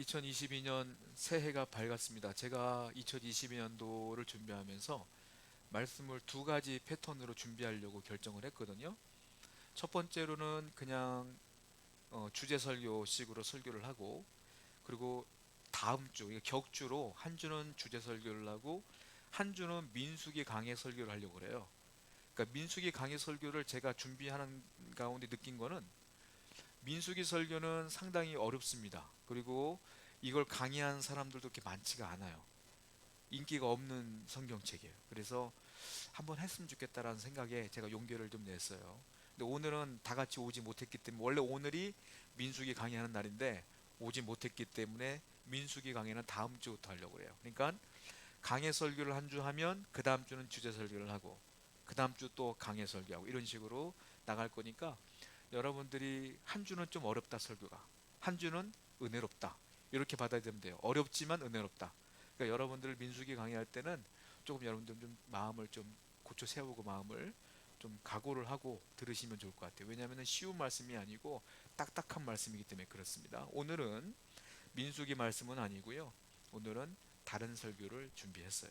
2022년 새해가 밝았습니다. 제가 2022년도를 준비하면서 말씀을 두 가지 패턴으로 준비하려고 결정을 했거든요. 첫 번째로는 그냥 주제 설교식으로 설교를 하고, 그리고 다음 주, 이게 격주로 한 주는 주제 설교를 하고 한 주는 민수기 강해 설교를 하려고 그래요. 그러니까 민수기 강해 설교를 제가 준비하는 가운데 느낀 거는, 민수기 설교는 상당히 어렵습니다. 그리고 이걸 강의한 사람들도 그렇게 많지가 않아요. 인기가 없는 성경책이에요. 그래서 한번 했으면 좋겠다라는 생각에 제가 용기를 좀 냈어요. 근데 오늘은 다 같이 오지 못했기 때문에, 원래 오늘이 민수기 강의하는 날인데 오지 못했기 때문에 민수기 강의는 다음 주부터 하려고 그래요. 그러니까 강해 설교를 한 주 하면 그 다음 주는 주제 설교를 하고, 그 다음 주 또 강해 설교하고, 이런 식으로 나갈 거니까 여러분들이 한 주는 좀 어렵다 설교가, 한 주는 은혜롭다, 이렇게 받아들이면 돼요. 어렵지만 은혜롭다. 그러니까 여러분들 민수기 강의할 때는 조금 여러분들 좀 마음을 좀 고쳐 세우고, 마음을 좀 각오를 하고 들으시면 좋을 것 같아요. 왜냐하면 쉬운 말씀이 아니고 딱딱한 말씀이기 때문에 그렇습니다. 오늘은 민수기 말씀은 아니고요. 오늘은 다른 설교를 준비했어요.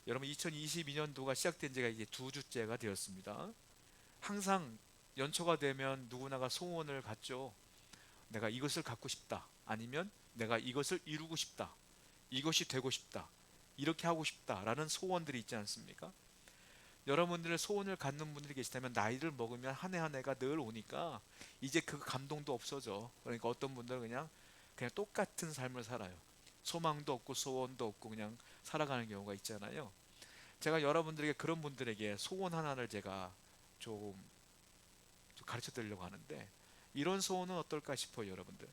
여러분, 2022년도가 시작된 지가 이제 두 주째가 되었습니다. 항상 연초가 되면 누구나가 소원을 갖죠. 내가 이것을 갖고 싶다. 아니면 내가 이것을 이루고 싶다. 이것이 되고 싶다. 이렇게 하고 싶다라는 소원들이 있지 않습니까? 여러분들의 소원을 갖는 분들이 계시다면, 나이를 먹으면 한 해 한 해가 늘 오니까 이제 그 감동도 없어져. 그러니까 어떤 분들은 그냥 똑같은 삶을 살아요. 소망도 없고 소원도 없고 그냥 살아가는 경우가 있잖아요. 제가 여러분들에게, 그런 분들에게 소원 하나를 제가 조금 좀 가르쳐 드리려고 하는데, 이런 소원은 어떨까 싶어요. 여러분들,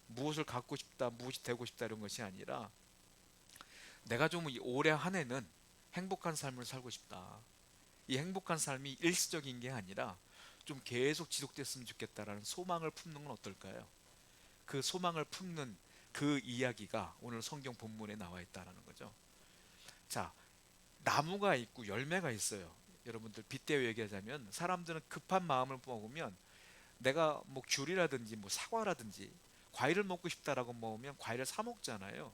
무엇을 갖고 싶다, 무엇이 되고 싶다, 이런 것이 아니라, 내가 좀 올해 한 해는 행복한 삶을 살고 싶다. 이 행복한 삶이 일시적인 게 아니라 좀 계속 지속됐으면 좋겠다라는 소망을 품는 건 어떨까요? 그 소망을 품는 그 이야기가 오늘 성경 본문에 나와 있다는 거죠. 자, 나무가 있고 열매가 있어요. 여러분들, 빗대어 얘기하자면, 사람들은 급한 마음을 먹으면, 내가 뭐 귤이라든지 뭐 사과라든지 과일을 먹고 싶다라고 먹으면 과일을 사 먹잖아요.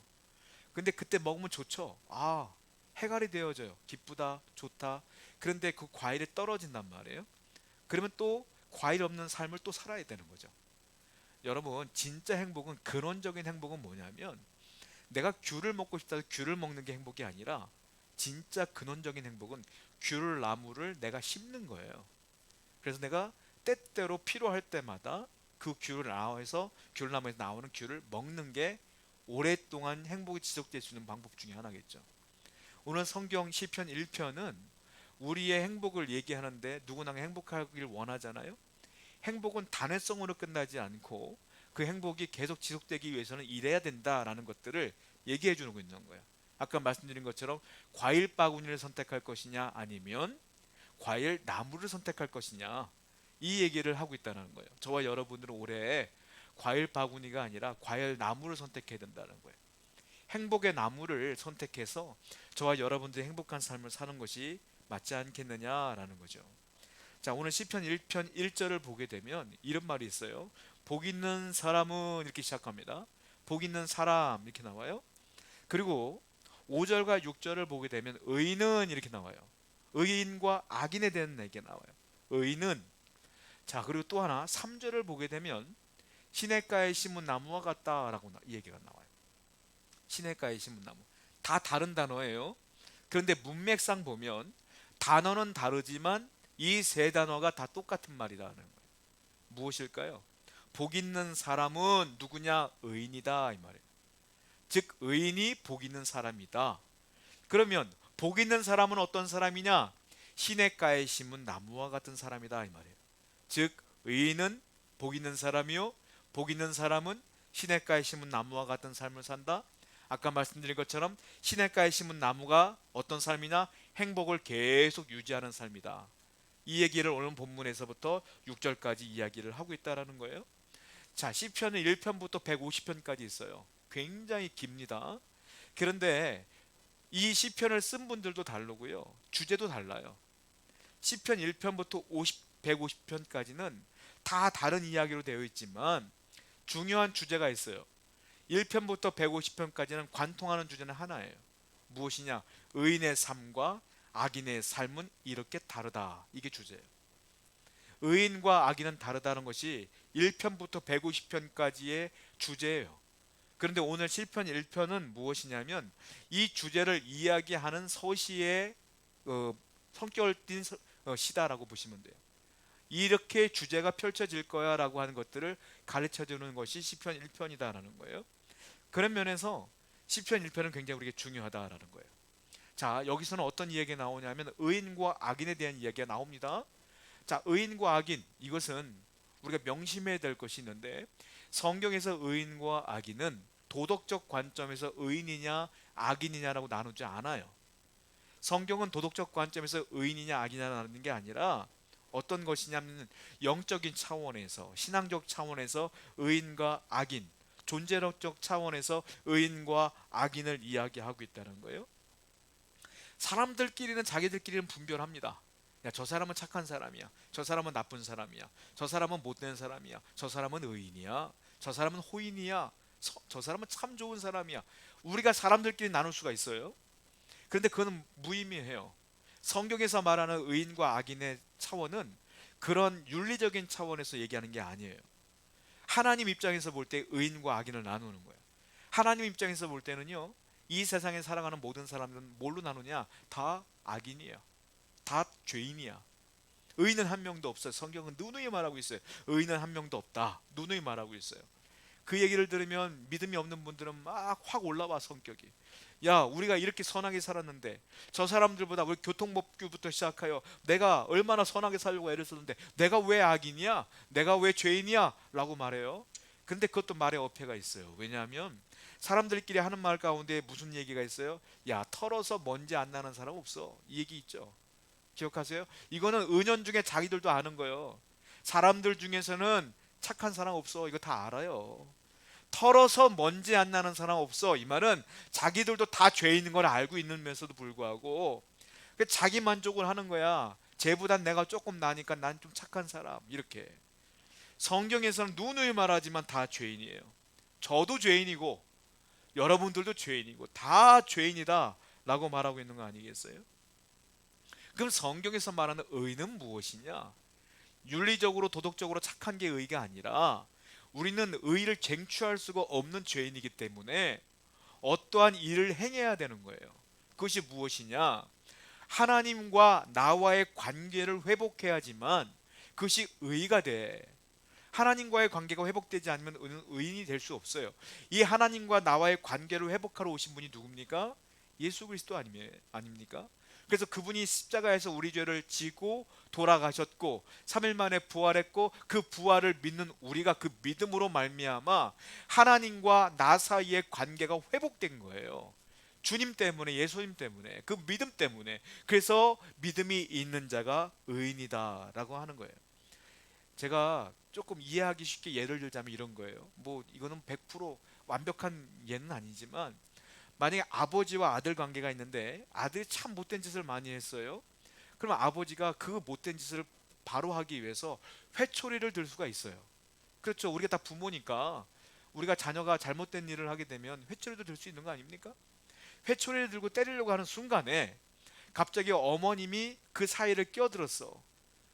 근데 그때 먹으면 좋죠. 아, 해갈이 되어져요. 기쁘다, 좋다. 그런데 그 과일이 떨어진단 말이에요. 그러면 또 과일 없는 삶을 또 살아야 되는 거죠. 여러분, 진짜 행복은, 근원적인 행복은 뭐냐면, 내가 귤을 먹고 싶다 해서 귤을 먹는 게 행복이 아니라, 진짜 근원적인 행복은 귤 나무를 내가 심는 거예요. 그래서 내가 때때로 필요할 때마다 그 귤나무에서 나오는 귤을 먹는 게 오랫동안 행복이 지속될 수 있는 방법 중에 하나겠죠. 오늘 성경 시편 1편은 우리의 행복을 얘기하는데, 누구나 행복하길 원하잖아요. 행복은 단회성으로 끝나지 않고 그 행복이 계속 지속되기 위해서는 일해야 된다라는 것들을 얘기해 주고 있는 거예요. 아까 말씀드린 것처럼, 과일 바구니를 선택할 것이냐, 아니면 과일 나무를 선택할 것이냐, 이 얘기를 하고 있다는 거예요. 저와 여러분들은 올해 과일 바구니가 아니라 과일 나무를 선택해야 된다는 거예요. 행복의 나무를 선택해서 저와 여러분들이 행복한 삶을 사는 것이 맞지 않겠느냐라는 거죠. 자, 오늘 시편 1편 1절을 보게 되면 이런 말이 있어요. 복 있는 사람은, 이렇게 시작합니다. 복 있는 사람, 이렇게 나와요. 그리고 5절과 6절을 보게 되면 의인은, 이렇게 나와요. 의인과 악인에 대한 얘기가 나와요. 의인은. 자, 그리고 또 하나 3절을 보게 되면 시냇가에 심은 나무와 같다라고 이 얘기가 나와요. 시냇가에 심은 나무. 다 다른 단어예요. 그런데 문맥상 보면 단어는 다르지만 이 세 단어가 다 똑같은 말이라는 거예요. 무엇일까요? 복 있는 사람은 누구냐? 의인이다, 이 말이에요. 즉, 의인이 복 있는 사람이다. 그러면 복 있는 사람은 어떤 사람이냐? 시냇가에 심은 나무와 같은 사람이다, 이 말이에요. 즉, 의인은 복 있는 사람이요, 복 있는 사람은 시냇가에 심은 나무와 같은 삶을 산다. 아까 말씀드린 것처럼 시냇가에 심은 나무가 어떤 삶이냐? 행복을 계속 유지하는 삶이다. 이 얘기를 오늘 본문에서부터 6절까지 이야기를 하고 있다라는 거예요. 자, 시편은 1편부터 150편까지 있어요. 굉장히 깁니다. 그런데 이 시편을 쓴 분들도 다르고요, 주제도 달라요. 시편 1편부터 150편까지는 다 다른 이야기로 되어 있지만 중요한 주제가 있어요. 1편부터 150편까지는 관통하는 주제는 하나예요. 무엇이냐? 의인의 삶과 악인의 삶은 이렇게 다르다. 이게 주제예요. 의인과 악인은 다르다는 것이 1편부터 150편까지의 주제예요. 그런데 오늘 시편 1편은 무엇이냐면 이 주제를 이야기하는 서시의 어, 성격을 띤 시다라고 보시면 돼요. 이렇게 주제가 펼쳐질 거야 라고 하는 것들을 가르쳐 주는 것이 시편 1편이다라는 거예요. 그런 면에서 시편 1편은 굉장히 우리에게 중요하다라는 거예요. 자, 여기서는 어떤 이야기가 나오냐면 의인과 악인에 대한 이야기가 나옵니다. 자, 의인과 악인, 이것은 우리가 명심해야 될 것이 있는데, 성경에서 의인과 악인은 도덕적 관점에서 의인이냐 악인이냐라고 나누지 않아요. 성경은 도덕적 관점에서 의인이냐 악인이냐 나누는 게 아니라 어떤 것이냐면 영적인 차원에서, 신앙적 차원에서 의인과 악인, 존재론적 차원에서 의인과 악인을 이야기하고 있다는 거예요. 사람들끼리는 자기들끼리는 분별합니다. 야, 저 사람은 착한 사람이야. 저 사람은 나쁜 사람이야. 저 사람은 못된 사람이야. 저 사람은 의인이야. 저 사람은 호인이야. 저 사람은 참 좋은 사람이야. 우리가 사람들끼리 나눌 수가 있어요. 그런데 그건 무의미해요. 성경에서 말하는 의인과 악인의 차원은 그런 윤리적인 차원에서 얘기하는 게 아니에요. 하나님 입장에서 볼 때 의인과 악인을 나누는 거예요. 하나님 입장에서 볼 때는요, 이 세상에 살아가는 모든 사람들은 뭘로 나누냐? 다 악인이에요. 다 죄인이야. 의인은 한 명도 없어요. 성경은 누누이 말하고 있어요. 의인은 한 명도 없다. 누누이 말하고 있어요. 그 얘기를 들으면 믿음이 없는 분들은 막 확 올라와 성격이. 야, 우리가 이렇게 선하게 살았는데 저 사람들보다 우리 교통법규부터 시작하여 내가 얼마나 선하게 살려고 애를 썼는데 내가 왜 악인이야? 내가 왜 죄인이야? 라고 말해요. 근데 그것도 말에 어폐가 있어요. 왜냐하면 사람들끼리 하는 말 가운데 무슨 얘기가 있어요? 야, 털어서 먼지 안 나는 사람 없어. 이 얘기 있죠. 기억하세요? 이거는 은연중에 자기들도 아는 거예요. 사람들 중에서는 착한 사람 없어. 이거 다 알아요. 털어서 먼지 안 나는 사람 없어. 이 말은 자기들도 다 죄 있는 걸 알고 있는면서도 불구하고 자기 만족을 하는 거야. 쟤보단 내가 조금 나니까 난 좀 착한 사람. 이렇게. 성경에서는 누누이 말하지만 다 죄인이에요. 저도 죄인이고 여러분들도 죄인이고 다 죄인이다 라고 말하고 있는 거 아니겠어요? 그럼 성경에서 말하는 의는 무엇이냐? 윤리적으로 도덕적으로 착한 게 의가 아니라 우리는 의를 쟁취할 수가 없는 죄인이기 때문에 어떠한 일을 행해야 되는 거예요. 그것이 무엇이냐? 하나님과 나와의 관계를 회복해야지만 그것이 의가 돼. 하나님과의 관계가 회복되지 않으면 의인이 될 수 없어요. 이 하나님과 나와의 관계를 회복하러 오신 분이 누굽니까? 예수 그리스도 아닙니까? 그래서 그분이 십자가에서 우리 죄를 지고 돌아가셨고 3일 만에 부활했고 그 부활을 믿는 우리가 그 믿음으로 말미암아 하나님과 나 사이의 관계가 회복된 거예요. 주님 때문에, 예수님 때문에, 그 믿음 때문에. 그래서 믿음이 있는 자가 의인이다라고 하는 거예요. 제가 조금 이해하기 쉽게 예를 들자면 이런 거예요. 뭐 이거는 100% 완벽한 예는 아니지만 만약에 아버지와 아들 관계가 있는데 아들이 참 못된 짓을 많이 했어요. 그러면 아버지가 그 못된 짓을 바로 하기 위해서 회초리를 들 수가 있어요. 그렇죠. 우리가 다 부모니까 우리가 자녀가 잘못된 일을 하게 되면 회초리도 들 수 있는 거 아닙니까? 회초리를 들고 때리려고 하는 순간에 갑자기 어머님이 그 사이를 끼어들었어.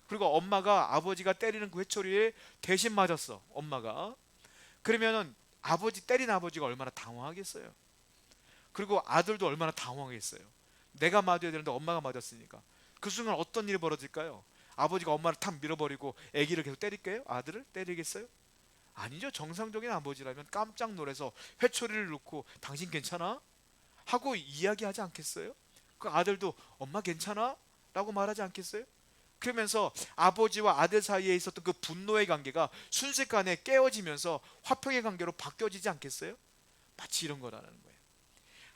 그리고 엄마가 아버지가 때리는 그 회초리에 대신 맞았어. 엄마가. 그러면은 아버지 때린 아버지가 얼마나 당황하겠어요. 그리고 아들도 얼마나 당황했어요. 내가 맞아야 되는데 엄마가 맞았으니까. 그 순간 어떤 일이 벌어질까요? 아버지가 엄마를 탁 밀어버리고 아기를 계속 때릴게요? 아들을 때리겠어요? 아니죠. 정상적인 아버지라면 깜짝 놀라서 회초리를 놓고 당신 괜찮아? 하고 이야기하지 않겠어요? 그 아들도 엄마 괜찮아? 라고 말하지 않겠어요? 그러면서 아버지와 아들 사이에 있었던 그 분노의 관계가 순식간에 깨어지면서 화평의 관계로 바뀌어지지 않겠어요? 마치 이런 거라는 거예요.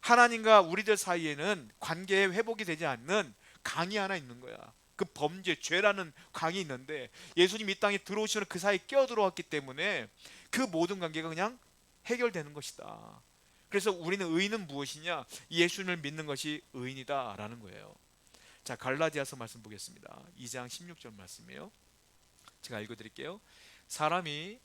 하나님과 우리들 사이에는 관계의 회복이 되지 않는 강이 하나 있는 거야. 그 범죄, 죄라는 강이 있는데 예수님 이 땅에 들어오시면 그 사이에 끼어들어왔기 때문에 그 모든 관계가 그냥 해결되는 것이다. 그래서 우리는 의인은 무엇이냐? 예수님을 믿는 것이 의인이다라는 거예요. 자, 갈라디아서 말씀 보겠습니다. 2장 16절 말씀이에요. 제가 읽어드릴게요. 사람이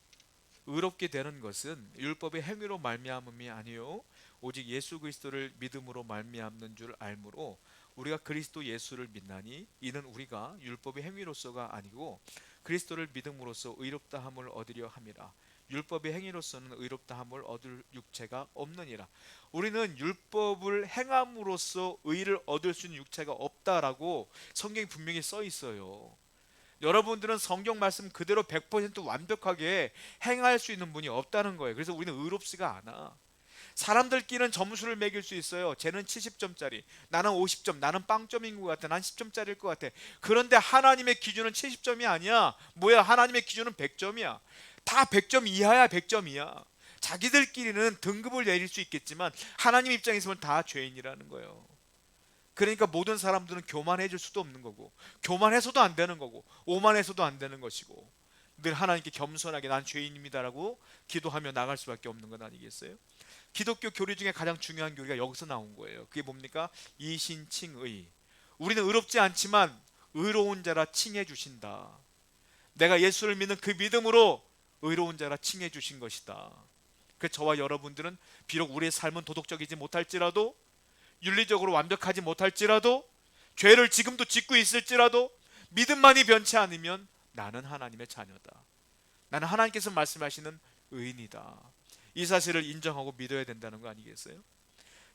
의롭게 되는 것은 율법의 행위로 말미암음이 아니요 오직 예수 그리스도를 믿음으로 말미암는 줄 알므로 우리가 그리스도 예수를 믿나니 이는 우리가 율법의 행위로서가 아니고 그리스도를 믿음으로써 의롭다함을 얻으려 함이라. 율법의 행위로서는 의롭다함을 얻을 육체가 없느니라. 우리는 율법을 행함으로써 의를 얻을 수 있는 육체가 없다라고 성경에 분명히 써 있어요. 여러분들은 성경 말씀 그대로 100% 완벽하게 행할 수 있는 분이 없다는 거예요. 그래서 우리는 의롭지가 않아. 사람들끼리는 점수를 매길 수 있어요. 쟤는 70점짜리, 나는 50점, 나는 빵점인 것 같아, 난 10점짜리일 것 같아. 그런데 하나님의 기준은 70점이 아니야. 뭐야, 하나님의 기준은 100점이야. 다 100점 이하야. 100점 이하. 자기들끼리는 등급을 내릴 수 있겠지만 하나님 입장에서는 다 죄인이라는 거예요. 그러니까 모든 사람들은 교만해질 수도 없는 거고, 교만해서도 안 되는 거고, 오만해서도 안 되는 것이고, 늘 하나님께 겸손하게 난 죄인입니다라고 기도하며 나갈 수밖에 없는 건 아니겠어요? 기독교 교리 중에 가장 중요한 교리가 여기서 나온 거예요. 그게 뭡니까? 이신칭의. 우리는 의롭지 않지만 의로운 자라 칭해 주신다. 내가 예수를 믿는 그 믿음으로 의로운 자라 칭해 주신 것이다. 그 저와 여러분들은 비록 우리의 삶은 도덕적이지 못할지라도, 윤리적으로 완벽하지 못할지라도, 죄를 지금도 짓고 있을지라도 믿음만이 변치 않으면 나는 하나님의 자녀다. 나는 하나님께서 말씀하시는 의인이다. 이 사실을 인정하고 믿어야 된다는 거 아니겠어요?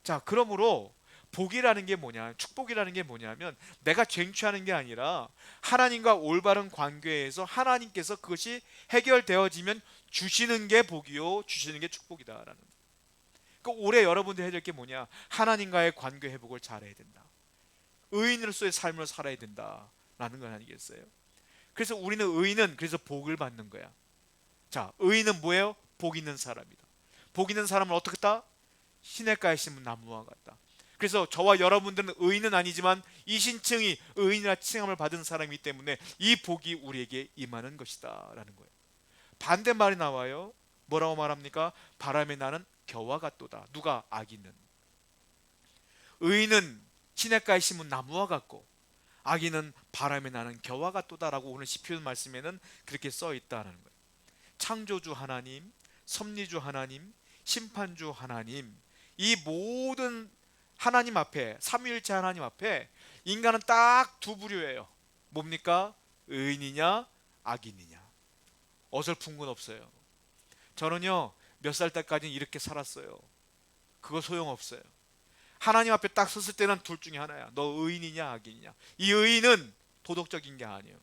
자, 그러므로 복이라는 게 뭐냐, 축복이라는 게 뭐냐면 내가 쟁취하는 게 아니라 하나님과 올바른 관계에서 하나님께서 그것이 해결되어지면 주시는 게 복이요, 주시는 게 축복이다라는 거예요. 그러니까 올해 여러분들 해야 될 게 뭐냐, 하나님과의 관계 회복을 잘해야 된다. 의인으로서의 삶을 살아야 된다라는 건 아니겠어요? 그래서 우리는 의인은 그래서 복을 받는 거야. 자, 의인은 뭐예요? 복 있는 사람이다. 복 있는 사람은 어떻게 다? 시냇가에 심은 나무와 같다. 그래서 저와 여러분들은 의인은 아니지만 이신칭이 의인이라 칭함을 받은 사람이기 때문에 이 복이 우리에게 임하는 것이다 라는 거예요. 반대말이 나와요. 뭐라고 말합니까? 바람에 나는 겨와 같도다. 누가? 악인은. 의인은 시냇가에 심은 나무와 같고 악인은 바람에 나는 겨와 같도다라고 오늘 시편 말씀에는 그렇게 써 있다는 거예요. 창조주 하나님, 섭리주 하나님, 심판주 하나님, 이 모든 하나님 앞에, 삼위일체 하나님 앞에 인간은 딱 두 부류예요. 뭡니까? 의인이냐 악인이냐. 어설픈 건 없어요. 저는요 몇 살 때까지는 이렇게 살았어요. 그거 소용없어요. 하나님 앞에 딱 섰을 때는 둘 중에 하나야. 너 의인이냐 악인이냐. 이 의인은 도덕적인 게 아니에요.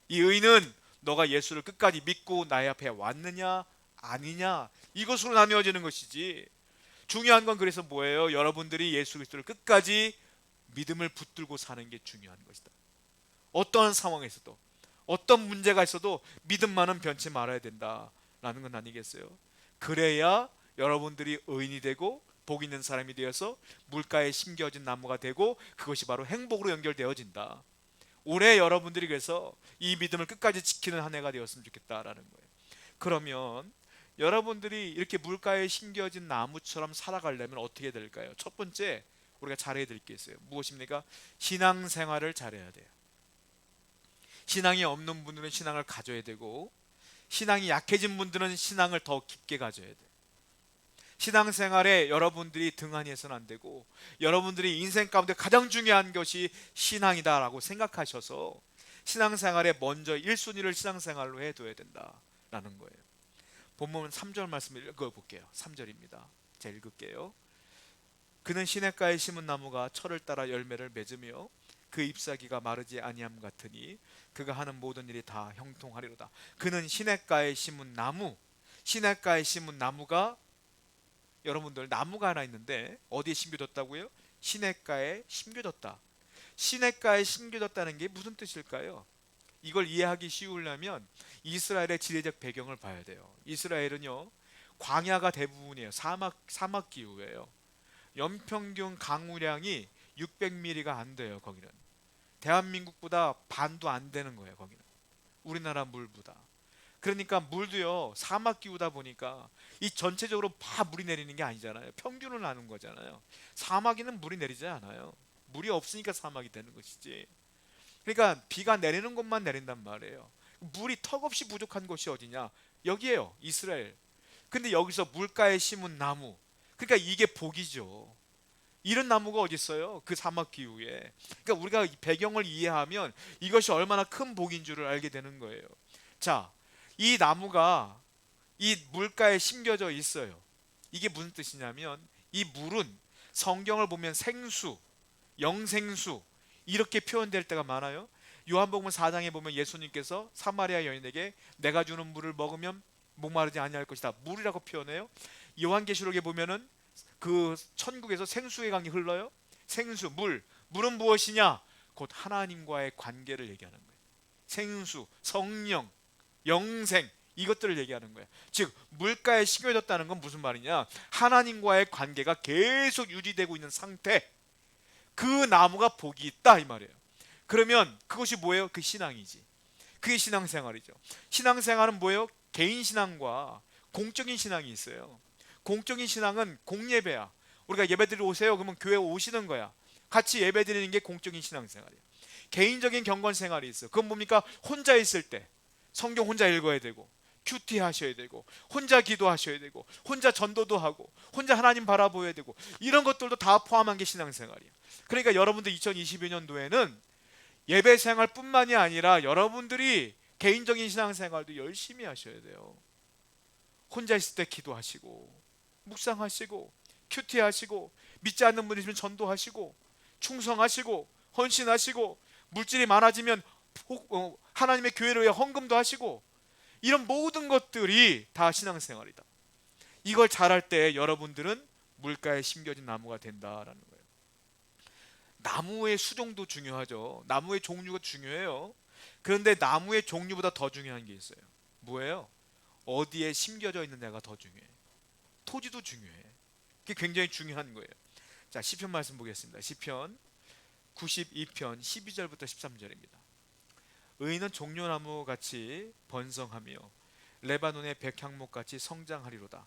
이 의인은 너가 예수를 끝까지 믿고 나의 앞에 왔느냐 아니냐, 이것으로 나뉘어지는 것이지. 중요한 건 그래서 뭐예요? 여러분들이 예수 그리스도를 끝까지 믿음을 붙들고 사는 게 중요한 것이다. 어떠한 상황에서도, 어떤 문제가 있어도 믿음만은 변치 말아야 된다라는 건 아니겠어요? 그래야 여러분들이 의인이 되고 복 있는 사람이 되어서 물가에 심겨진 나무가 되고 그것이 바로 행복으로 연결되어진다. 올해 여러분들이 그래서 이 믿음을 끝까지 지키는 한 해가 되었으면 좋겠다라는 거예요. 그러면 여러분들이 이렇게 물가에 심겨진 나무처럼 살아가려면 어떻게 될까요? 첫 번째 우리가 잘해야 될 게 있어요. 무엇입니까? 신앙생활을 잘해야 돼요. 신앙이 없는 분들은 신앙을 가져야 되고, 신앙이 약해진 분들은 신앙을 더 깊게 가져야 돼요. 신앙생활에 여러분들이 등한히 해서는 안 되고, 여러분들이 인생 가운데 가장 중요한 것이 신앙이다라고 생각하셔서 신앙생활에 먼저 1순위를 신앙생활로 해둬야 된다라는 거예요. 본문 3절 말씀을 읽어볼게요. 3절입니다. 제가 읽을게요. 그는 시냇가에 심은 나무가 철을 따라 열매를 맺으며 그 잎사귀가 마르지 아니함 같으니 그가 하는 모든 일이 다 형통하리로다. 그는 시냇가에 심은 나무, 시냇가에 심은 나무가, 여러분들 나무가 하나 있는데 어디에 심겨졌다고요? 시냇가에 심겨졌다. 시냇가에 심겨졌다는 게 무슨 뜻일까요? 이걸 이해하기 쉬우려면 이스라엘의 지리적 배경을 봐야 돼요. 이스라엘은요 광야가 대부분이에요. 사막 기후예요. 연평균 강우량이 600mm가 안 돼요. 거기는 대한민국보다 반도 안 되는 거예요. 거기는 우리나라 물보다. 그러니까 물도요 사막 기후다 보니까 이 전체적으로 다 물이 내리는 게 아니잖아요. 평균을 나눈 거잖아요. 사막에는 물이 내리지 않아요. 물이 없으니까 사막이 되는 것이지. 그러니까 비가 내리는 곳만 내린단 말이에요. 물이 턱없이 부족한 곳이 어디냐? 여기에요, 이스라엘. 근데 여기서 물가에 심은 나무, 그러니까 이게 복이죠. 이런 나무가 어디 있어요? 그 사막 기후에. 그러니까 우리가 이 배경을 이해하면 이것이 얼마나 큰 복인 줄을 알게 되는 거예요. 자, 이 나무가 이 물가에 심겨져 있어요. 이게 무슨 뜻이냐면 이 물은 성경을 보면 생수, 영생수 이렇게 표현될 때가 많아요. 요한복음 4장에 보면 예수님께서 사마리아 여인에게 내가 주는 물을 먹으면 목마르지 아니할 것이다, 물이라고 표현해요. 요한계시록에 보면은 그 천국에서 생수의 강이 흘러요. 생수, 물은 무엇이냐? 곧 하나님과의 관계를 얘기하는 거예요. 생수, 성령, 영생, 이것들을 얘기하는 거예요. 즉 물가에 심겨졌다는 건 무슨 말이냐? 하나님과의 관계가 계속 유지되고 있는 상태, 그 나무가 복이 있다 이 말이에요. 그러면 그것이 뭐예요? 그 신앙이지. 그게 신앙생활이죠. 신앙생활은 뭐예요? 개인 신앙과 공적인 신앙이 있어요. 공적인 신앙은 공예배야. 우리가 예배드리러 오세요 그러면 교회 오시는 거야. 같이 예배드리는 게 공적인 신앙생활이에요. 개인적인 경건생활이 있어요. 그건 뭡니까? 혼자 있을 때 성경 혼자 읽어야 되고, 큐티 하셔야 되고, 혼자 기도하셔야 되고, 혼자 전도도 하고, 혼자 하나님 바라보아야 되고, 이런 것들도 다 포함한 게 신앙생활이에요. 그러니까 여러분들 2022년도에는 예배 생활뿐만이 아니라 여러분들이 개인적인 신앙생활도 열심히 하셔야 돼요. 혼자 있을 때 기도하시고, 묵상하시고, 큐티하시고, 믿지 않는 분이시면 전도하시고, 충성하시고, 헌신하시고, 물질이 많아지면 하나님의 교회를 위해 헌금도 하시고, 이런 모든 것들이 다 신앙생활이다. 이걸 잘할 때 여러분들은 물가에 심겨진 나무가 된다라는 거예요. 나무의 수종도 중요하죠. 나무의 종류가 중요해요. 그런데 나무의 종류보다 더 중요한 게 있어요. 뭐예요? 어디에 심겨져 있느냐가 더 중요해. 토지도 중요해. 그게 굉장히 중요한 거예요. 자, 시편 말씀 보겠습니다. 시편 92편 12절부터 13절입니다. 의인은 종려나무 같이 번성하며 레바논의 백향목 같이 성장하리로다.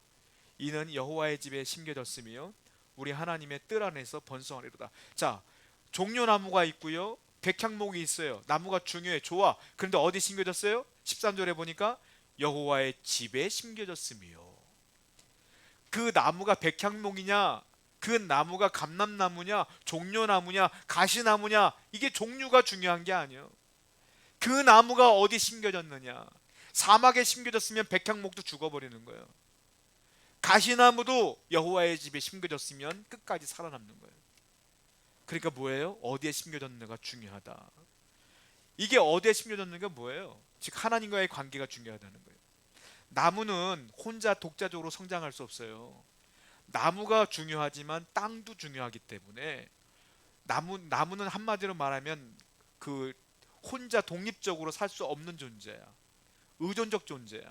이는 여호와의 집에 심겨졌으며 우리 하나님의 뜰 안에서 번성하리로다. 자, 종려나무가 있고요, 백향목이 있어요. 나무가 중요해, 좋아. 그런데 어디 심겨졌어요? 13절에 보니까 여호와의 집에 심겨졌으며. 그 나무가 백향목이냐, 그 나무가 감람나무냐, 종려나무냐, 가시나무냐, 이게 종류가 중요한 게 아니에요. 그 나무가 어디 심겨졌느냐. 사막에 심겨졌으면 백향목도 죽어버리는 거예요. 가시나무도 여호와의 집에 심겨졌으면 끝까지 살아남는 거예요. 그러니까 뭐예요? 어디에 심겨졌는가 중요하다. 이게 어디에 심겨졌는가 뭐예요? 즉 하나님과의 관계가 중요하다는 거예요. 나무는 혼자 독자적으로 성장할 수 없어요. 나무가 중요하지만 땅도 중요하기 때문에 나무는 한마디로 말하면 그 혼자 독립적으로 살 수 없는 존재야. 의존적 존재야.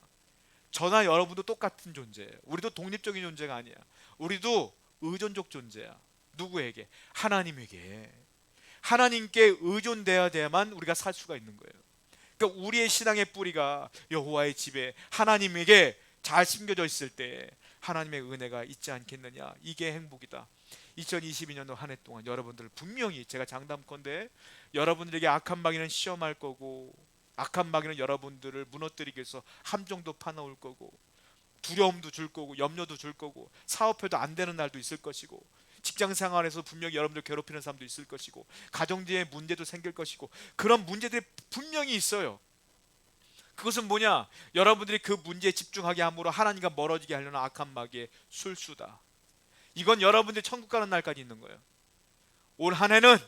저나 여러분도 똑같은 존재예요. 우리도 독립적인 존재가 아니야. 우리도 의존적 존재야. 누구에게? 하나님에게. 하나님께 의존돼야 돼야만 우리가 살 수가 있는 거예요. 그러니까 우리의 신앙의 뿌리가 여호와의 집에 하나님에게 잘 심겨져 있을 때 하나님의 은혜가 있지 않겠느냐. 이게 행복이다. 2022년도 한 해 동안 여러분들 분명히 제가 장담컨대 여러분들에게 악한 마귀는 시험할 거고, 악한 마귀는 여러분들을 무너뜨리기 위해서 함정도 파놓을 거고, 두려움도 줄 거고, 염려도 줄 거고, 사업해도 안 되는 날도 있을 것이고, 직장 생활에서 분명히 여러분들 괴롭히는 사람도 있을 것이고, 가정지의 문제도 생길 것이고, 그런 문제들이 분명히 있어요. 그것은 뭐냐? 여러분들이 그 문제에 집중하게 함으로 하나님과 멀어지게 하려는 악한 마귀의 술수다. 이건 여러분들이 천국 가는 날까지 있는 거예요. 올 한 해는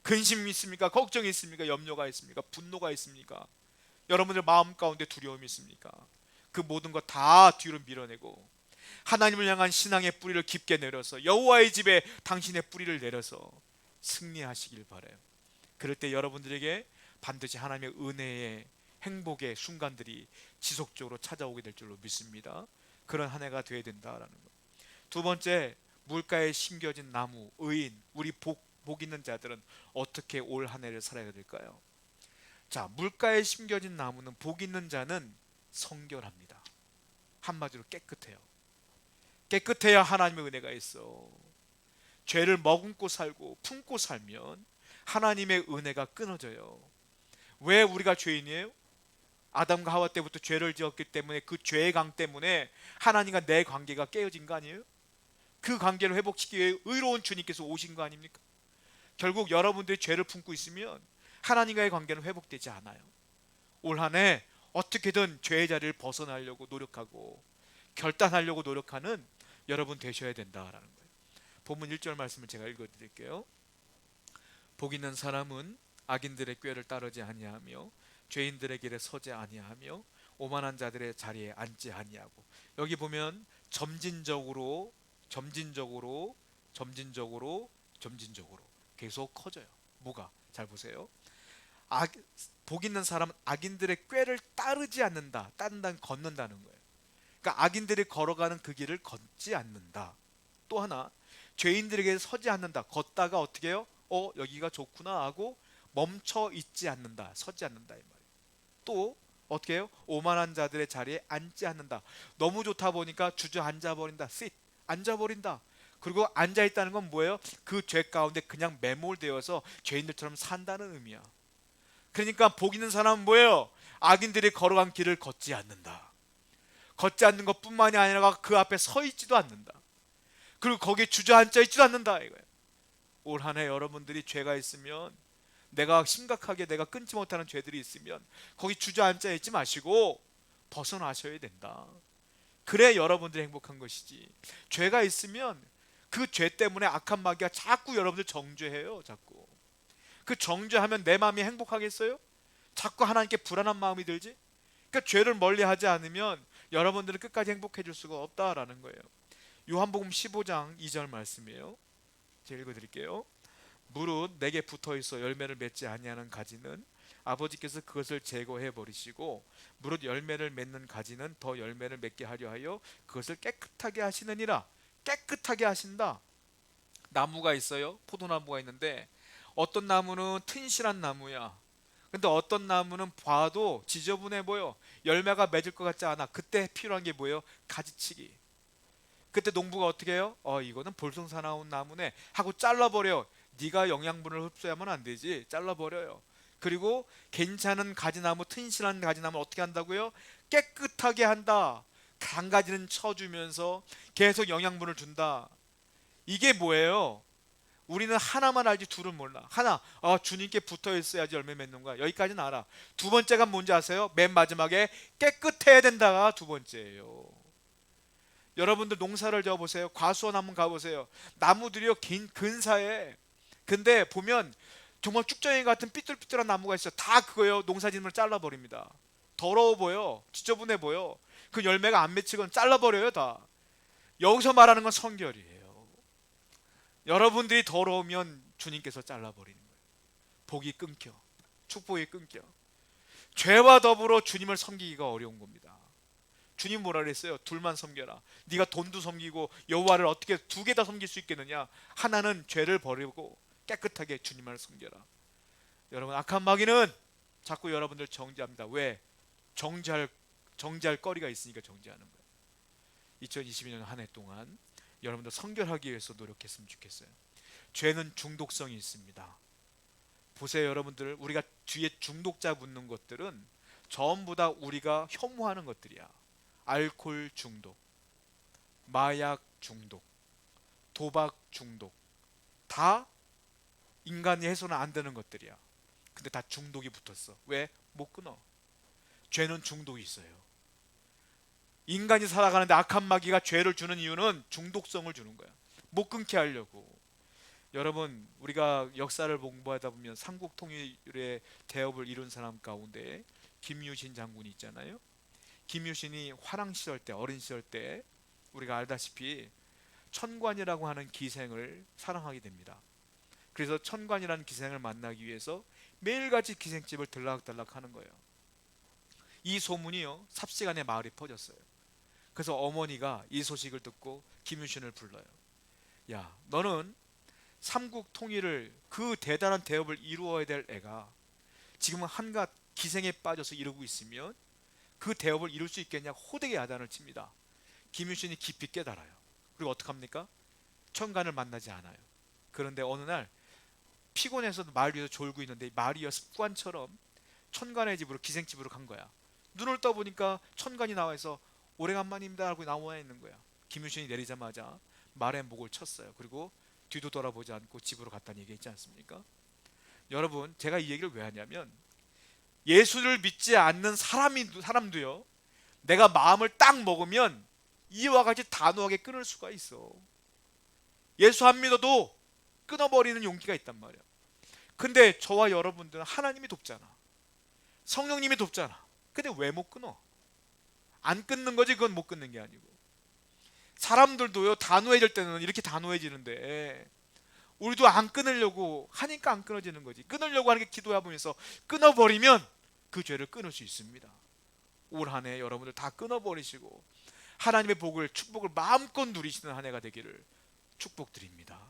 근심이 있습니까? 걱정이 있습니까? 염려가 있습니까? 분노가 있습니까? 여러분들 마음 가운데 두려움이 있습니까? 그 모든 것 다 뒤로 밀어내고 하나님을 향한 신앙의 뿌리를 깊게 내려서 여호와의 집에 당신의 뿌리를 내려서 승리하시길 바라요. 그럴 때 여러분들에게 반드시 하나님의 은혜의 행복의 순간들이 지속적으로 찾아오게 될 줄로 믿습니다. 그런 한 해가 되어야 된다라는 것. 두 번째, 물가에 심겨진 나무, 의인, 우리 복 있는 자들은 어떻게 올 한 해를 살아야 될까요? 자, 물가에 심겨진 나무는, 복 있는 자는 성결합니다. 한마디로 깨끗해요. 깨끗해야 하나님의 은혜가 있어. 죄를 머금고 살고 품고 살면 하나님의 은혜가 끊어져요. 왜 우리가 죄인이에요? 아담과 하와 때부터 죄를 지었기 때문에 그 죄의 강 때문에 하나님과 내 관계가 깨어진 거 아니에요? 그 관계를 회복시키기 위해 의로운 주님께서 오신 거 아닙니까? 결국 여러분들이 죄를 품고 있으면 하나님과의 관계는 회복되지 않아요. 올 한 해 어떻게든 죄의 자리를 벗어나려고 노력하고 결단하려고 노력하는 여러분 되셔야 된다라는 거예요. 본문 1절 말씀을 제가 읽어드릴게요. 복 있는 사람은 악인들의 꾀를 따르지 아니하며 죄인들의 길에 서지 아니하며 오만한 자들의 자리에 앉지 아니하고, 여기 보면 점진적으로 계속 커져요. 뭐가? 잘 보세요. 악, 복 있는 사람은 악인들의 꾀를 따르지 않는다. 따른다는 걷는다는 거예요. 그러니까 악인들이 걸어가는 그 길을 걷지 않는다. 또 하나, 죄인들에게 서지 않는다. 걷다가 어떻게 해요? 여기가 좋구나 하고 멈춰 있지 않는다. 서지 않는다 이 말이에요. 또 어떻게 해요? 오만한 자들의 자리에 앉지 않는다. 너무 좋다 보니까 주저앉아 버린다. sit, 앉아버린다. 그리고 앉아 있다는 건 뭐예요? 그 죄 가운데 그냥 매몰되어서 죄인들처럼 산다는 의미야. 그러니까 복 있는 사람은 뭐예요? 악인들이 걸어간 길을 걷지 않는다. 걷지 않는 것뿐만이 아니라 그 앞에 서 있지도 않는다. 그리고 거기에 주저앉아 있지도 않는다 이거예요. 올 한 해 여러분들이 죄가 있으면, 내가 심각하게 내가 끊지 못하는 죄들이 있으면 거기 주저앉아 있지 마시고 벗어나셔야 된다. 그래 여러분들이 행복한 것이지. 죄가 있으면 그 죄 때문에 악한 마귀가 자꾸 여러분들 정죄해요. 자꾸 그 정죄하면 내 마음이 행복하겠어요? 자꾸 하나님께 불안한 마음이 들지. 그러니까 죄를 멀리하지 않으면 여러분들은 끝까지 행복해질 수가 없다라는 거예요. 요한복음 15장 2절 말씀이에요. 제가 읽어드릴게요. 무릇 내게 붙어있어 열매를 맺지 아니하는 가지는 아버지께서 그것을 제거해 버리시고, 무릇 열매를 맺는 가지는 더 열매를 맺게 하려 하여 그것을 깨끗하게 하시느니라. 깨끗하게 하신다. 나무가 있어요. 포도나무가 있는데 어떤 나무는 튼실한 나무야. 근데 어떤 나무는 봐도 지저분해 보여. 열매가 맺을 것 같지 않아. 그때 필요한 게 뭐예요? 가지치기. 그때 농부가 어떻게 해요? 이거는 볼송사 나온 나무네 하고 잘라버려. 네가 영양분을 흡수하면 안 되지. 잘라버려요. 그리고 괜찮은 가지나무, 튼실한 가지나무를 어떻게 한다고요? 깨끗하게 한다. 한 가지는 쳐주면서 계속 영양분을 준다. 이게 뭐예요? 우리는 하나만 알지 둘은 몰라. 하나, 주님께 붙어 있어야지 열매 맺는 거야. 여기까지는 알아. 두 번째가 뭔지 아세요? 맨 마지막에 깨끗해야 된다가 두 번째예요. 여러분들 농사를 지어보세요. 과수원 한번 가보세요. 나무들이요 긴 근사해. 근데 보면 정말 쭉정이 같은 삐뚤삐뚤한 나무가 있어. 다 그거예요. 농사짓는 잘라버립니다. 더러워 보여. 지저분해 보여. 그 열매가 안 맺히건 잘라버려요 다. 여기서 말하는 건 성결이에요. 여러분들이 더러우면 주님께서 잘라버리는 거예요. 복이 끊겨. 축복이 끊겨. 죄와 더불어 주님을 섬기기가 어려운 겁니다. 주님 뭐라 그랬어요? 둘만 섬겨라. 네가 돈도 섬기고 여호와를 어떻게 두 개 다 섬길 수 있겠느냐? 하나는 죄를 버리고 깨끗하게 주님을 섬겨라. 여러분, 악한 마귀는 자꾸 여러분들 정죄합니다. 왜? 정죄할 거리가 있으니까 정죄하는 거예요. 2022년 한 해 동안 여러분들 성결하기 위해서 노력했으면 좋겠어요. 죄는 중독성이 있습니다. 보세요 여러분들, 우리가 뒤에 중독자 붙는 것들은 전부 다 우리가 혐오하는 것들이야. 알코올 중독, 마약 중독, 도박 중독, 다 인간이 해서는 안 되는 것들이야. 근데 다 중독이 붙었어. 왜? 못 끊어. 죄는 중독이 있어요. 인간이 살아가는데 악한 마귀가 죄를 주는 이유는 중독성을 주는 거야. 못 끊게 하려고. 여러분, 우리가 역사를 공부하다 보면 삼국 통일의 대업을 이룬 사람 가운데 김유신 장군이 있잖아요. 김유신이 화랑 시절 때, 어린 시절 때 우리가 알다시피 천관이라고 하는 기생을 사랑하게 됩니다. 그래서 천관이라는 기생을 만나기 위해서 매일같이 기생집을 들락달락 하는 거예요. 이 소문이요 삽시간에 마을에 퍼졌어요. 그래서 어머니가 이 소식을 듣고 김유신을 불러요. 야, 너는 삼국 통일을, 그 대단한 대업을 이루어야 될 애가 지금은 한갓 기생에 빠져서 이러고 있으면 그 대업을 이룰 수 있겠냐 호되게 야단을 칩니다. 김유신이 깊이 깨달아요. 그리고 어떡합니까? 천간을 만나지 않아요. 그런데 어느 날 피곤해서 마을 위에서 졸고 있는데 마을이어 습관처럼 천간의 집으로, 기생집으로 간 거야. 눈을 떠보니까 천간이 나와서 오래간만입니다 하고 나와 있는 거야. 김유신이 내리자마자 말에 목을 쳤어요. 그리고 뒤도 돌아보지 않고 집으로 갔다는 얘기 있지 않습니까? 여러분, 제가 이 얘기를 왜 하냐면 예수를 믿지 않는 사람도요, 내가 마음을 딱 먹으면 이와 같이 단호하게 끊을 수가 있어. 예수 안 믿어도 끊어버리는 용기가 있단 말이야. 근데 저와 여러분들은 하나님이 돕잖아. 성령님이 돕잖아. 근데 왜 못 끊어? 안 끊는 거지, 그건 못 끊는 게 아니고. 사람들도요, 단호해질 때는 이렇게 단호해지는데 우리도 안 끊으려고 하니까 안 끊어지는 거지. 끊으려고 하는 게 기도해보면서 끊어버리면 그 죄를 끊을 수 있습니다. 올 한 해 여러분들 다 끊어버리시고 하나님의 복을, 축복을 마음껏 누리시는 한 해가 되기를 축복드립니다.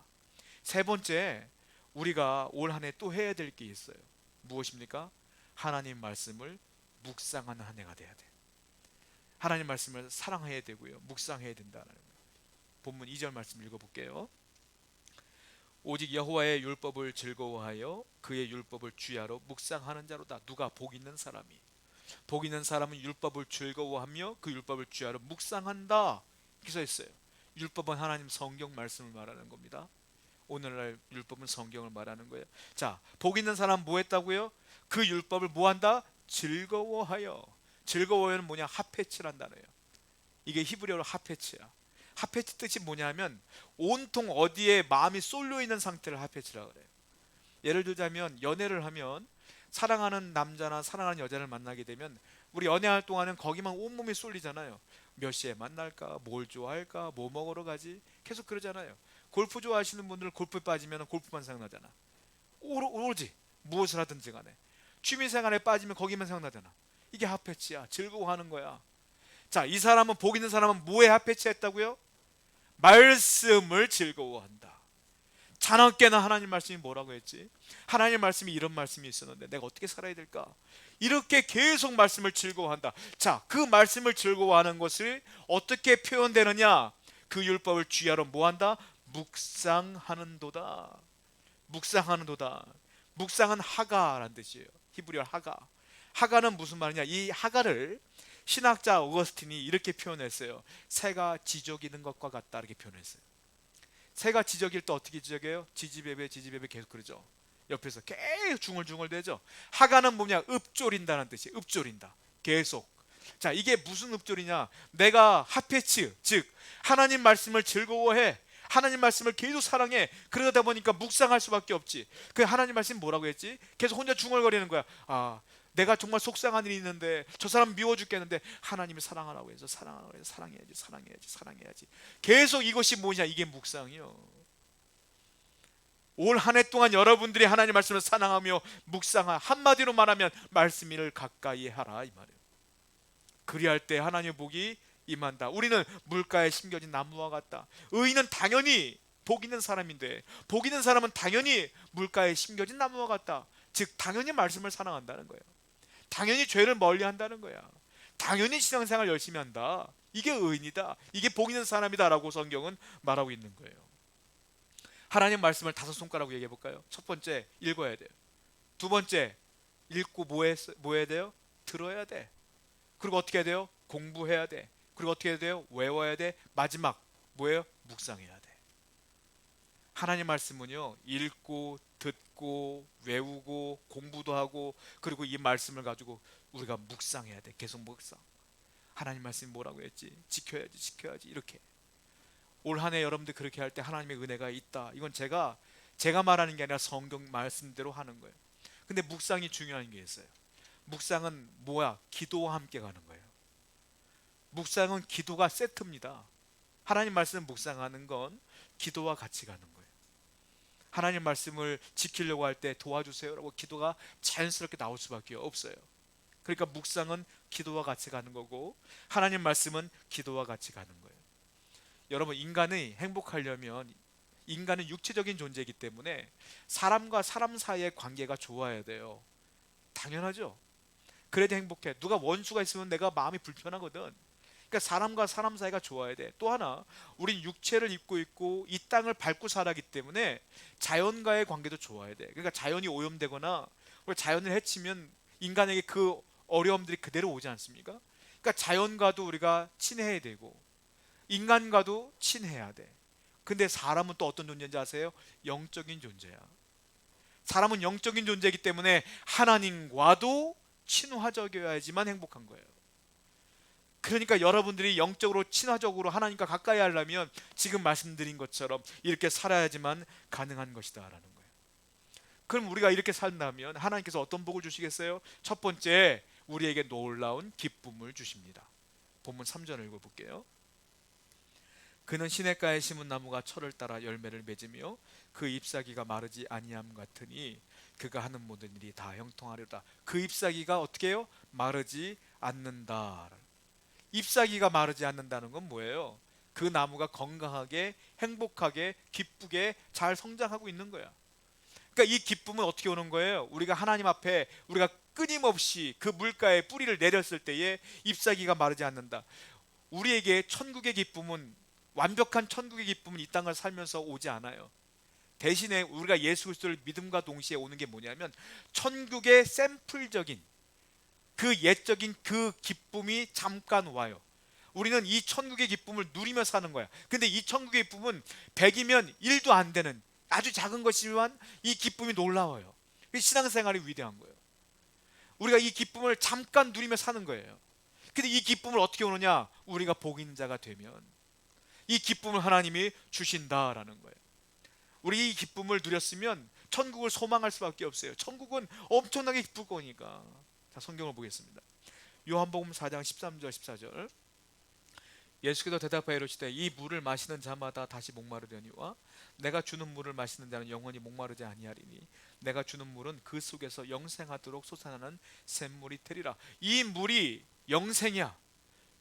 세 번째, 우리가 올 한 해 또 해야 될 게 있어요. 무엇입니까? 하나님 말씀을 묵상하는 한 해가 돼야 돼. 하나님 말씀을 사랑해야 되고요, 묵상해야 된다는 거예요. 본문 2절 말씀 읽어볼게요. 오직 여호와의 율법을 즐거워하여 그의 율법을 주야로 묵상하는 자로다. 누가? 복 있는 사람이. 복 있는 사람은 율법을 즐거워하며 그 율법을 주야로 묵상한다. 기서 있어요. 율법은 하나님 성경 말씀을 말하는 겁니다. 오늘날 율법은 성경을 말하는 거예요. 자, 복 있는 사람 뭐 했다고요? 그 율법을 뭐 한다? 즐거워하여. 즐거워요는 뭐냐? 하페치란다네요. 이게 히브리어로 하페치야. 하페치 뜻이 뭐냐면 온통 어디에 마음이 쏠려 있는 상태를 하페치라 그래요. 예를 들자면 연애를 하면 사랑하는 남자나 사랑하는 여자를 만나게 되면 우리 연애할 동안은 거기만 온몸이 쏠리잖아요. 몇 시에 만날까? 뭘 좋아할까? 뭐 먹으러 가지? 계속 그러잖아요. 골프 좋아하시는 분들은 골프 빠지면 골프만 생각나잖아. 오로지 무엇을 하든지 간에 취미생활에 빠지면 거기만 생각나잖아. 이게 하페치야. 즐거워하는 거야. 자, 이 사람은, 복 있는 사람은 뭐에 하페치했다고요? 말씀을 즐거워한다. 자나깨나 하나님 말씀이 뭐라고 했지? 하나님 말씀이 이런 말씀이 있었는데 내가 어떻게 살아야 될까? 이렇게 계속 말씀을 즐거워한다. 자, 그 말씀을 즐거워하는 것을 어떻게 표현되느냐? 그 율법을 주야로 뭐한다? 묵상하는도다. 묵상하는도다. 묵상은 하가라는 뜻이에요. 히브리어 하가. 하가는 무슨 말이냐? 이 하가를 신학자 오거스틴이 이렇게 표현했어요. 새가 지저귀는 것과 같다, 이렇게 표현했어요. 새가 지저귀를 때 어떻게 지저귀해요? 지지배배 지지배배 계속 그러죠. 옆에서 계속 중얼중얼대죠. 하가는 뭐냐? 읊조린다는 뜻이에요. 읊조린다. 계속. 자, 이게 무슨 읊조리냐? 내가 하페츠, 즉 하나님 말씀을 즐거워해. 하나님 말씀을 계속 사랑해. 그러다 보니까 묵상할 수밖에 없지. 그 하나님 말씀 뭐라고 했지? 계속 혼자 중얼거리는 거야. 아, 내가 정말 속상한 일이 있는데 저 사람 미워 죽겠는데 하나님이 사랑하라고 해서 사랑하라고 해서 사랑해야지, 사랑해야지, 사랑해야지. 계속 이것이 뭐냐? 이게 묵상이요. 올 한 해 동안 여러분들이 하나님 말씀을 사랑하며 묵상하, 한마디로 말하면 말씀을 가까이 하라, 이 말이에요. 그리할 때 하나님의 복이 임한다. 우리는 물가에 심겨진 나무와 같다. 의인은 당연히 복 있는 사람인데, 복 있는 사람은 당연히 물가에 심겨진 나무와 같다. 즉 당연히 말씀을 사랑한다는 거예요. 당연히 죄를 멀리 한다는 거야. 당연히 신앙생활 열심히 한다. 이게 의인이다. 이게 복 있는 사람이다 라고 성경은 말하고 있는 거예요. 하나님 말씀을 5손가락으로 얘기해 볼까요? 첫 번째, 읽어야 돼요. 두 번째, 읽고 뭐 해야 돼요? 들어야 돼. 그리고 어떻게 해야 돼요? 공부해야 돼. 그리고 어떻게 해야 돼요? 외워야 돼. 마지막 뭐예요? 묵상해야 돼. 하나님 말씀은요, 읽고 듣고 외우고 공부도 하고, 그리고 이 말씀을 가지고 우리가 묵상해야 돼. 계속 묵상. 하나님 말씀이 뭐라고 했지? 지켜야지, 지켜야지. 이렇게 올 한 해 여러분들 그렇게 할 때 하나님의 은혜가 있다. 이건 제가 말하는 게 아니라 성경 말씀대로 하는 거예요. 근데 묵상이 중요한 게 있어요. 묵상은 뭐야? 기도와 함께 가는 거예요. 묵상은 기도가 세트입니다. 하나님 말씀 묵상하는 건 기도와 같이 가는 거예요. 하나님 말씀을 지키려고 할 때 도와주세요라고 기도가 자연스럽게 나올 수밖에 없어요. 그러니까 묵상은 기도와 같이 가는 거고 하나님 말씀은 기도와 같이 가는 거예요. 여러분, 인간이 행복하려면, 인간은 육체적인 존재이기 때문에 사람과 사람 사이의 관계가 좋아야 돼요. 당연하죠. 그래도 행복해. 누가 원수가 있으면 내가 마음이 불편하거든. 그러니까 사람과 사람 사이가 좋아야 돼. 또 하나, 우린 육체를 입고 있고 이 땅을 밟고 살아기 때문에 자연과의 관계도 좋아야 돼. 그러니까 자연이 오염되거나 자연을 해치면 인간에게 그 어려움들이 그대로 오지 않습니까? 그러니까 자연과도 우리가 친해야 되고 인간과도 친해야 돼. 근데 사람은 또 어떤 존재인지 아세요? 영적인 존재야. 사람은 영적인 존재이기 때문에 하나님과도 친화적이어야지만 행복한 거예요. 그러니까 여러분들이 영적으로 친화적으로 하나님과 가까이 하려면 지금 말씀드린 것처럼 이렇게 살아야지만 가능한 것이다 라는 거예요. 그럼 우리가 이렇게 산다면 하나님께서 어떤 복을 주시겠어요? 첫 번째, 우리에게 놀라운 기쁨을 주십니다. 본문 3절을 읽어볼게요. 그는 시냇가에 심은 나무가 철을 따라 열매를 맺으며 그 잎사귀가 마르지 아니함 같으니 그가 하는 모든 일이 다 형통하리로다. 그 잎사귀가 어떻게 해요? 마르지 않는다. 잎사귀가 마르지 않는다는 건 뭐예요? 그 나무가 건강하게 행복하게 기쁘게 잘 성장하고 있는 거야. 그러니까 이 기쁨은 어떻게 오는 거예요? 우리가 하나님 앞에 우리가 끊임없이 그 물가에 뿌리를 내렸을 때에 잎사귀가 마르지 않는다. 우리에게 천국의 기쁨은, 완벽한 천국의 기쁨은 이 땅을 살면서 오지 않아요. 대신에 우리가 예수 그리스도를 믿음과 동시에 오는 게 뭐냐면 천국의 샘플적인 그 옛적인 그 기쁨이 잠깐 와요. 우리는 이 천국의 기쁨을 누리며 사는 거야. 근데 이 천국의 기쁨은 100이면 1도 안 되는 아주 작은 것이지만 이 기쁨이 놀라워요. 신앙생활이 위대한 거예요. 우리가 이 기쁨을 잠깐 누리며 사는 거예요. 근데 이 기쁨을 어떻게 오느냐? 우리가 복인자가 되면 이 기쁨을 하나님이 주신다라는 거예요. 우리 이 기쁨을 누렸으면 천국을 소망할 수밖에 없어요. 천국은 엄청나게 기쁠 거니까. 자, 성경을 보겠습니다. 요한복음 4장 13절 14절. 예수께서 대답하여 이르시되 이 물을 마시는 자마다 다시 목마르려니와 내가 주는 물을 마시는 자는 영원히 목마르지 아니하리니 내가 주는 물은 그 속에서 영생하도록 솟아나는 샘물이 되리라. 이 물이 영생이야.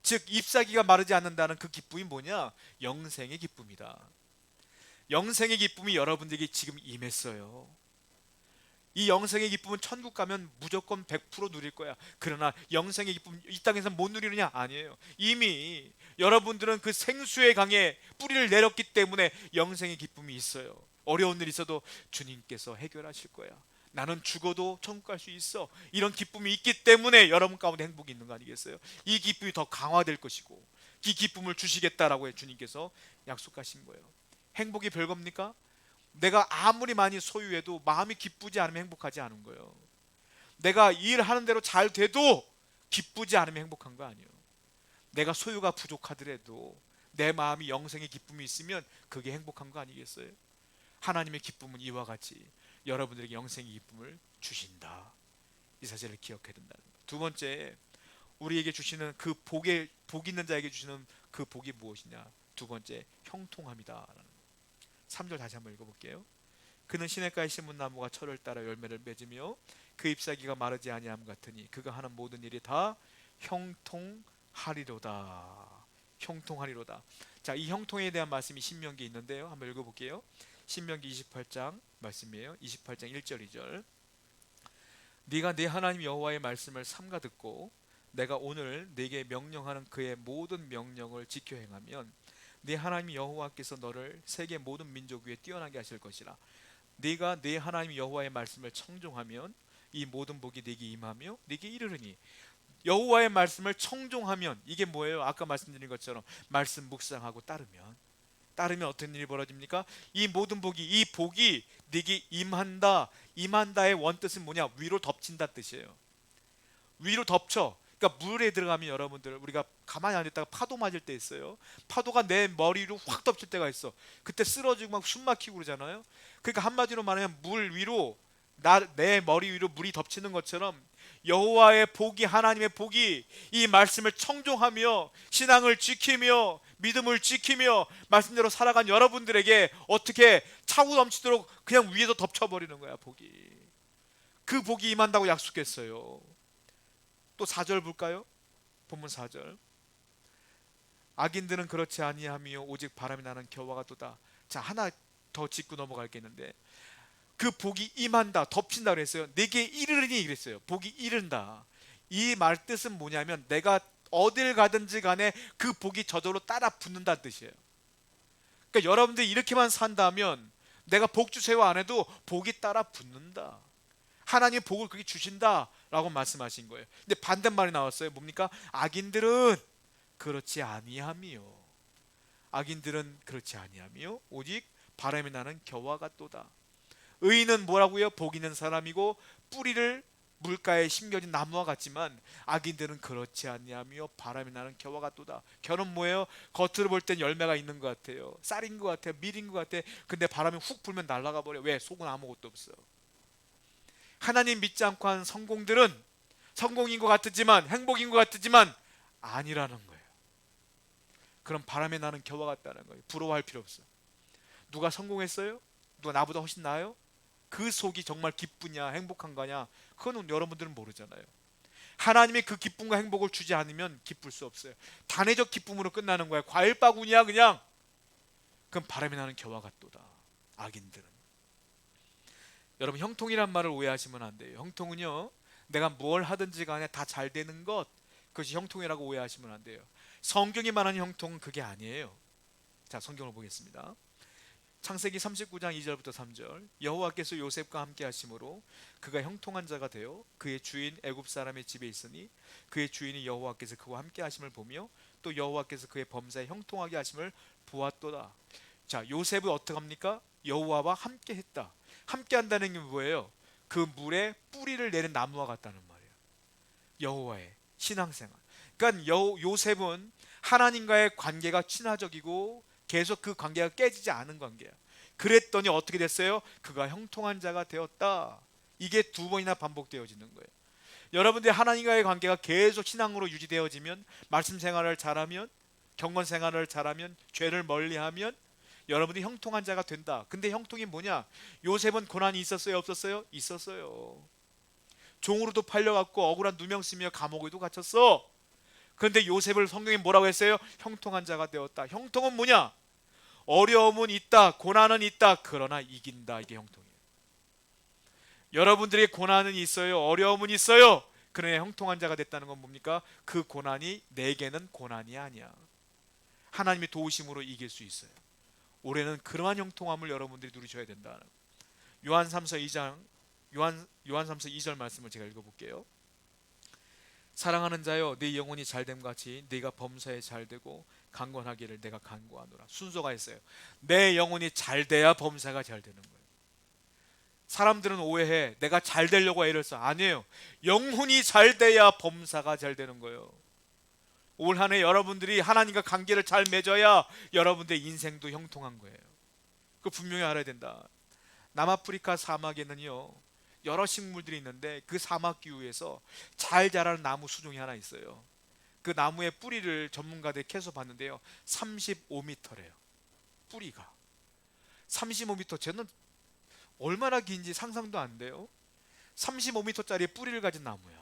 즉 잎사귀가 마르지 않는다는 그 기쁨이 뭐냐? 영생의 기쁨이다. 영생의 기쁨이 여러분들에게 지금 임했어요. 이 영생의 기쁨은 천국 가면 무조건 100% 누릴 거야. 그러나 영생의 기쁨 이 땅에서 못 누리느냐? 아니에요. 이미 여러분들은 그 생수의 강에 뿌리를 내렸기 때문에 영생의 기쁨이 있어요. 어려운 일 있어도 주님께서 해결하실 거야. 나는 죽어도 천국 갈 수 있어. 이런 기쁨이 있기 때문에 여러분 가운데 행복이 있는 거 아니겠어요? 이 기쁨이 더 강화될 것이고 이 기쁨을 주시겠다라고 주님께서 약속하신 거예요. 행복이 별겁니까? 내가 아무리 많이 소유해도 마음이 기쁘지 않으면 행복하지 않은 거예요. 내가 일하는 대로 잘 돼도 기쁘지 않으면 행복한 거 아니에요. 내가 소유가 부족하더라도 내 마음이 영생의 기쁨이 있으면 그게 행복한 거 아니겠어요? 하나님의 기쁨은 이와 같이 여러분들에게 영생의 기쁨을 주신다. 이 사실을 기억해야 된다는 거예요. 두 번째, 우리에게 주시는 그 복 있는 자에게 주시는 그 복이 무엇이냐? 두 번째, 형통함이다. 3절 다시 한번 읽어볼게요. 그는 시냇가에 심은 나무가 철을 따라 열매를 맺으며 그 잎사귀가 마르지 아니함 같으니 그가 하는 모든 일이 다 형통하리로다. 형통하리로다. 자, 이 형통에 대한 말씀이 신명기에 있는데요. 한번 읽어볼게요. 신명기 28장 말씀이에요. 28장 1절 2절. 네가 네 하나님 여호와의 말씀을 삼가 듣고 내가 오늘 네게 명령하는 그의 모든 명령을 지켜 행하면 네 하나님 여호와께서 너를 세계 모든 민족 위에 뛰어나게 하실 것이라. 네가 네 하나님 여호와의 말씀을 청종하면 이 모든 복이 네게 임하며 네게 이르르니. 여호와의 말씀을 청종하면 이게 뭐예요? 아까 말씀드린 것처럼 말씀 묵상하고 따르면 어떤 일이 벌어집니까? 이 모든 복이, 이 복이 네게 임한다. 임한다의 원뜻은 뭐냐? 위로 덮친다 뜻이에요. 위로 덮쳐. 그러니까 물에 들어가면 여러분들 우리가 가만히 안 있다가 파도 맞을 때 있어요. 파도가 내 머리로 확 덮칠 때가 있어. 그때 쓰러지고 막 숨 막히고 그러잖아요. 그러니까 한마디로 말하면 물 위로 내 머리 위로 물이 덮치는 것처럼 여호와의 복이, 하나님의 복이 이 말씀을 청종하며 신앙을 지키며 믿음을 지키며 말씀대로 살아간 여러분들에게 어떻게 차고 넘치도록 그냥 위에서 덮쳐버리는 거야. 복이. 그 복이 임한다고 약속했어요. 또 4절 볼까요? 본문 4절. 악인들은 그렇지 아니하며 오직 바람이 나는 겨와 같도다. 자, 하나 더 짚고 넘어갈겠는데 그 복이 임한다, 덮친다 그랬어요. 내게 이르르니 그랬어요. 복이 이른다. 이 말 뜻은 뭐냐면 내가 어딜 가든지 간에 그 복이 저절로 따라 붙는다 뜻이에요. 그러니까 여러분들이 이렇게만 산다면 내가 복 주세요 안 해도 복이 따라 붙는다. 하나님 복을 그렇게 주신다 라고 말씀하신 거예요. 근데 반대말이 나왔어요. 뭡니까? 악인들은 그렇지 아니하미요. 악인들은 그렇지 아니하미요. 오직 바람이 나는 겨와 같도다. 의인은 뭐라고요? 복 있는 사람이고 뿌리를 물가에 심겨진 나무와 같지만 악인들은 그렇지 아니하며 바람이 나는 겨와 같도다. 겨는 뭐예요? 겉으로 볼 땐 열매가 있는 것 같아요. 쌀인 것 같아요. 밀인 것 같아. 근데 바람이 훅 불면 날아가 버려. 왜? 속은 아무것도 없어. 하나님 믿지 않고 한 성공들은 성공인 것 같지만, 행복인 것 같지만 아니라는 거예요. 그럼 바람에 나는 겨와 같다는 거예요. 부러워할 필요 없어. 누가 성공했어요? 누가 나보다 훨씬 나아요? 그 속이 정말 기쁘냐 행복한 거냐, 그건 여러분들은 모르잖아요. 하나님이 그 기쁨과 행복을 주지 않으면 기쁠 수 없어요. 단회적 기쁨으로 끝나는 거야. 과일 바구니야 그냥. 그럼 바람이 나는 겨와 같도다. 악인들은. 여러분, 형통이란 말을 오해하시면 안 돼요. 형통은요, 내가 뭘 하든지 간에 다 잘 되는 것, 그것이 형통이라고 오해하시면 안 돼요. 성경이 말하는 형통은 그게 아니에요. 자, 성경을 보겠습니다. 창세기 39장 2절부터 3절. 여호와께서 요셉과 함께 하심으로 그가 형통한 자가 되어 그의 주인 애굽 사람의 집에 있으니 그의 주인이 여호와께서 그와 함께 하심을 보며 또 여호와께서 그의 범사에 형통하게 하심을 보았도다. 자, 요셉은 어떻게 합니까? 여호와와 함께 했다. 함께 한다는 게 뭐예요? 그 물에 뿌리를 내는 나무와 같다는 말이에요. 여호와의 신앙생활. 그러니까 요셉은 하나님과의 관계가 친화적이고 계속 그 관계가 깨지지 않은 관계야. 그랬더니 어떻게 됐어요? 그가 형통한 자가 되었다. 이게 두 번이나 반복되어지는 거예요. 여러분들이 하나님과의 관계가 계속 신앙으로 유지되어지면, 말씀 생활을 잘하면, 경건 생활을 잘하면, 죄를 멀리하면 여러분이 형통한 자가 된다. 근데 형통이 뭐냐? 요셉은 고난이 있었어요? 없었어요? 있었어요. 종으로도 팔려갖고 억울한 누명 쓰며 감옥에도 갇혔어. 그런데 요셉을 성경이 뭐라고 했어요? 형통한 자가 되었다. 형통은 뭐냐? 어려움은 있다, 고난은 있다, 그러나 이긴다. 이게 형통이에요. 여러분들의 고난은 있어요, 어려움은 있어요. 그러나 형통한 자가 됐다는 건 뭡니까? 그 고난이 내게는 고난이 아니야. 하나님의 도우심으로 이길 수 있어요. 올해는 그러한 형통함을 여러분들이 누리셔야 된다. 요한 3서 2장 요한 3서 2절 말씀을 제가 읽어볼게요. 사랑하는 자여, 네 영혼이 잘됨 같이 네가 범사에 잘되고 강건하기를 내가 간구하노라. 순서가 있어요. 내 영혼이 잘돼야 범사가 잘 되는 거예요. 사람들은 오해해. 내가 잘 되려고 애를 써. 아니에요. 영혼이 잘돼야 범사가 잘 되는 거예요. 올 한 해 여러분들이 하나님과 관계를 잘 맺어야 여러분들의 인생도 형통한 거예요. 그거 분명히 알아야 된다. 남아프리카 사막에는요, 여러 식물들이 있는데 그 사막 기후에서 잘 자라는 나무 수종이 하나 있어요. 그 나무의 뿌리를 전문가들이 캐서 봤는데요, 35m래요. 뿌리가 35m. 저는 얼마나 긴지 상상도 안 돼요. 35m짜리 뿌리를 가진 나무야.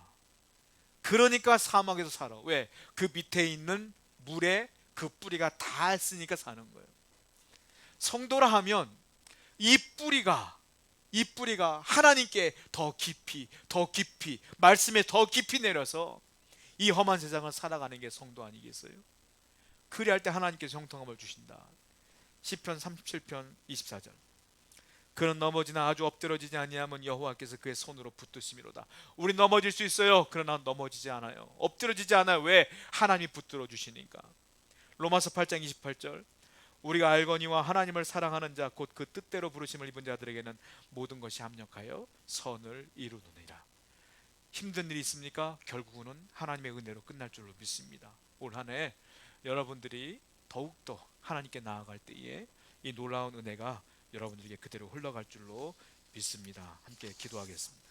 그러니까 사막에서 살아. 왜? 그 밑에 있는 물에 그 뿌리가 닿았으니까 사는 거예요. 성도라 하면 이 뿌리가 하나님께 더 깊이 말씀에 더 깊이 내려서 이 험한 세상을 살아가는 게 성도 아니겠어요? 그리할 때 하나님께서 형통함을 주신다. 시편 37편 24절. 그는 넘어지나 아주 엎드러지지 아니하면 여호와께서 그의 손으로 붙드심이로다. 우리 넘어질 수 있어요. 그러나 넘어지지 않아요. 엎드러지지 않아요. 왜? 하나님이 붙들어 주시니까. 로마서 8장 28절. 우리가 알거니와 하나님을 사랑하는 자 곧 그 뜻대로 부르심을 입은 자들에게는 모든 것이 합력하여 선을 이루느니라. 힘든 일이 있습니까? 결국은 하나님의 은혜로 끝날 줄로 믿습니다. 올 한 해 여러분들이 더욱더 하나님께 나아갈 때에 이 놀라운 은혜가 여러분들에게 그대로 흘러갈 줄로 믿습니다. 함께 기도하겠습니다.